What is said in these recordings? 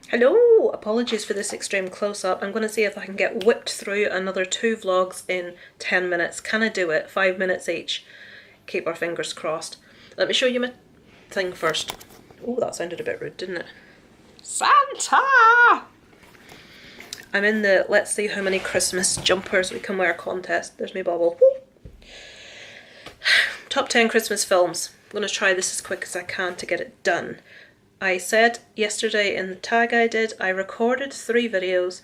Hello! Apologies for this extreme close-up. I'm going to see if I can get whipped through another 2 vlogs in 10 minutes. Can I do it? 5 minutes each. Keep our fingers crossed. Let me show you my thing first. Oh, that sounded a bit rude, didn't it? Santa! I'm in the let's see how many Christmas jumpers we can wear contest. There's my bubble. Woo. Top 10 Christmas films. I'm going to try this as quick as I can to get it done. I said yesterday in the tag I did, I recorded 3 videos,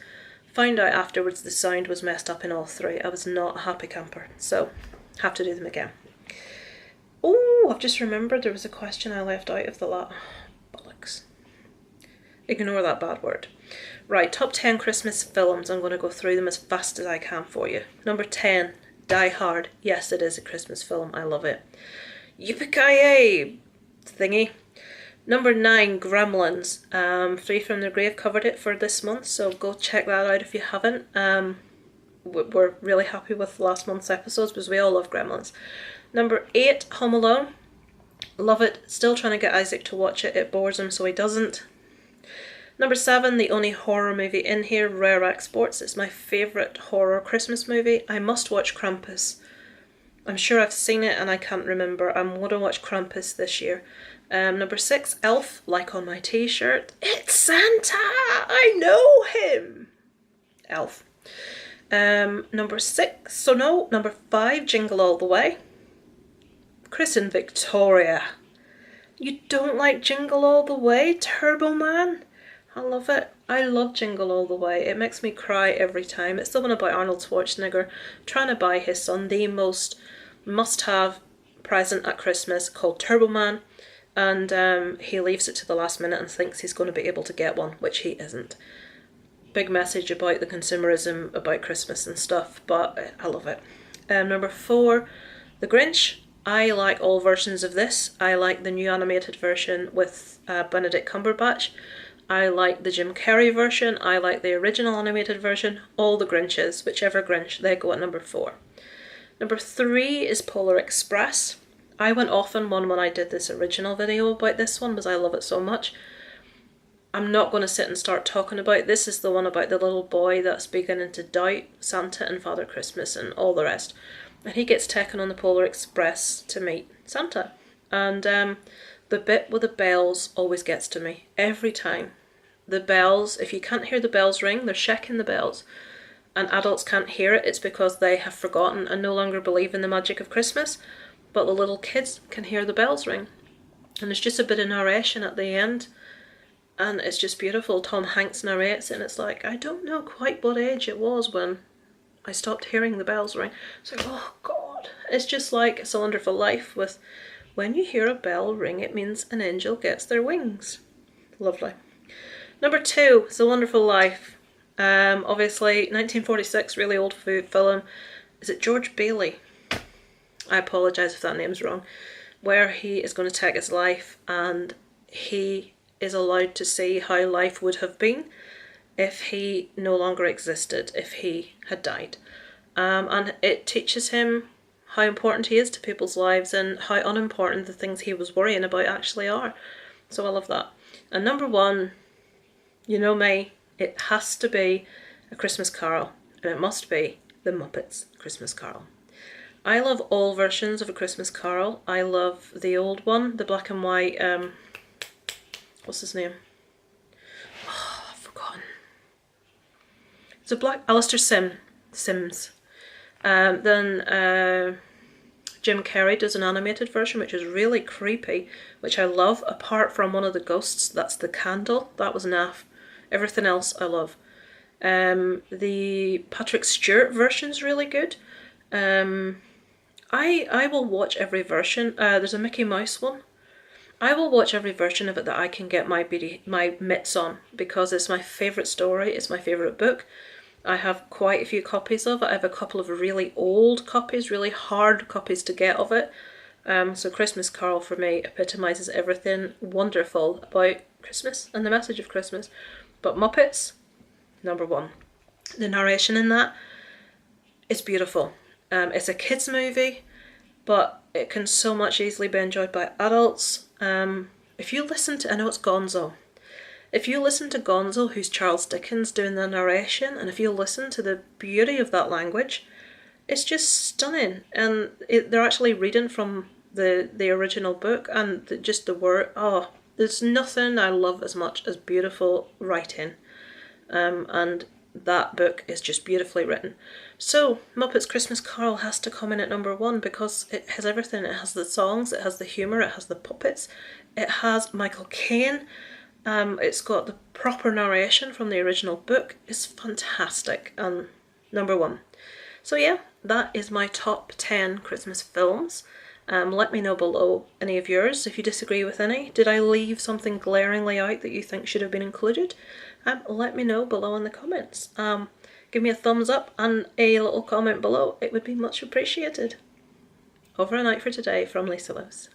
found out afterwards the sound was messed up in all 3. I was not a happy camper, so have to do them again. Oh, I've just remembered there was a question I left out of the lot. Bollocks. Ignore that bad word. Right, top 10 Christmas films. I'm going to go through them as fast as I can for you. Number 10, Die Hard. Yes, it is a Christmas film. I love it. Yippee-ki-yay thingy. Number 9, Gremlins. Free from the Grave covered it for this month, so go check that out if you haven't. We're really happy with last month's episodes because we all love Gremlins. Number 8, Home Alone. Love it. Still trying to get Isaac to watch it. It bores him, so he doesn't. Number 7, the only horror movie in here, Rare Exports. It's my favourite horror Christmas movie. I must watch Krampus. I'm sure I've seen it and I can't remember. I'm going to watch Krampus this year. Number 6, Elf, like on my t-shirt. It's Santa! I know him! Elf. Number 5, Jingle All the Way. Chris and Victoria. You don't like Jingle All the Way, Turbo Man? I love it. I love Jingle All the Way. It makes me cry every time. It's the one about Arnold Schwarzenegger trying to buy his son the most must-have present at Christmas called Turbo Man. And he leaves it to the last minute and thinks he's going to be able to get one, which he isn't. Big message about the consumerism about Christmas and stuff, but I love it. Number 4, The Grinch. I like all versions of this. I like the new animated version with Benedict Cumberbatch. I like the Jim Carrey version. I like the original animated version. All the Grinches, whichever Grinch, they go at number 4. Number 3 is Polar Express. I went off on one when I did this original video about this one because I love it so much. I'm not going to sit and start talking about this. Is the one about the little boy that's beginning to doubt Santa and Father Christmas and all the rest. And he gets taken on the Polar Express to meet Santa. And the bit with the bells always gets to me. Every time. The bells, if you can't hear the bells ring, they're shaking the bells. And adults can't hear it. It's because they have forgotten and no longer believe in the magic of Christmas. But the little kids can hear the bells ring. And there's just a bit of narration at the end. And it's just beautiful. Tom Hanks narrates it and it's like, I don't know quite what age it was when I stopped hearing the bells ring. It's like, oh God. It's just like It's a Wonderful Life with, when you hear a bell ring, it means an angel gets their wings. Lovely. Number 2, It's a Wonderful Life. Obviously, 1946, really old film. Is it George Bailey? I apologise if that name's wrong, where he is going to take his life and he is allowed to see how life would have been if he no longer existed, if he had died. And it teaches him how important he is to people's lives and how unimportant the things he was worrying about actually are. So I love that. And number 1, you know me, it has to be A Christmas Carol, and it must be The Muppets Christmas Carol. I love all versions of A Christmas Carol. I love the old one, the black and white, what's his name? Oh, I've forgotten. It's a black, Alistair Sims. Then Jim Carrey does an animated version, which is really creepy, which I love, apart from one of the ghosts, that's the candle. That was naff. Everything else I love. The Patrick Stewart version's really good. I will watch every version. There's a Mickey Mouse one. I will watch every version of it that I can get my mitts on because it's my favourite story, it's my favourite book. I have quite a few copies of it. I have a couple of really old copies, really hard copies to get of it. So Christmas Carol for me epitomises everything wonderful about Christmas and the message of Christmas. But Muppets, number 1. The narration in that is beautiful. It's a kids movie, but it can so much easily be enjoyed by adults. If you listen to, I know it's Gonzo, If you listen to Gonzo, who's Charles Dickens doing the narration, and if you listen to the beauty of that language, it's just stunning. And they're actually reading from the original book, and just the word, oh, there's nothing I love as much as beautiful writing. And that book is just beautifully written. So Muppets Christmas Carol has to come in at number 1 because it has everything. It has the songs, it has the humour, it has the puppets, it has Michael Caine, it's got the proper narration from the original book. It's fantastic, and number 1. So yeah, that is my top 10 Christmas films. Let me know below any of yours if you disagree with any. Did I leave something glaringly out that you think should have been included? Let me know below in the comments. Give me a thumbs up and a little comment below. It would be much appreciated. Over and out for today from Lisa Lives.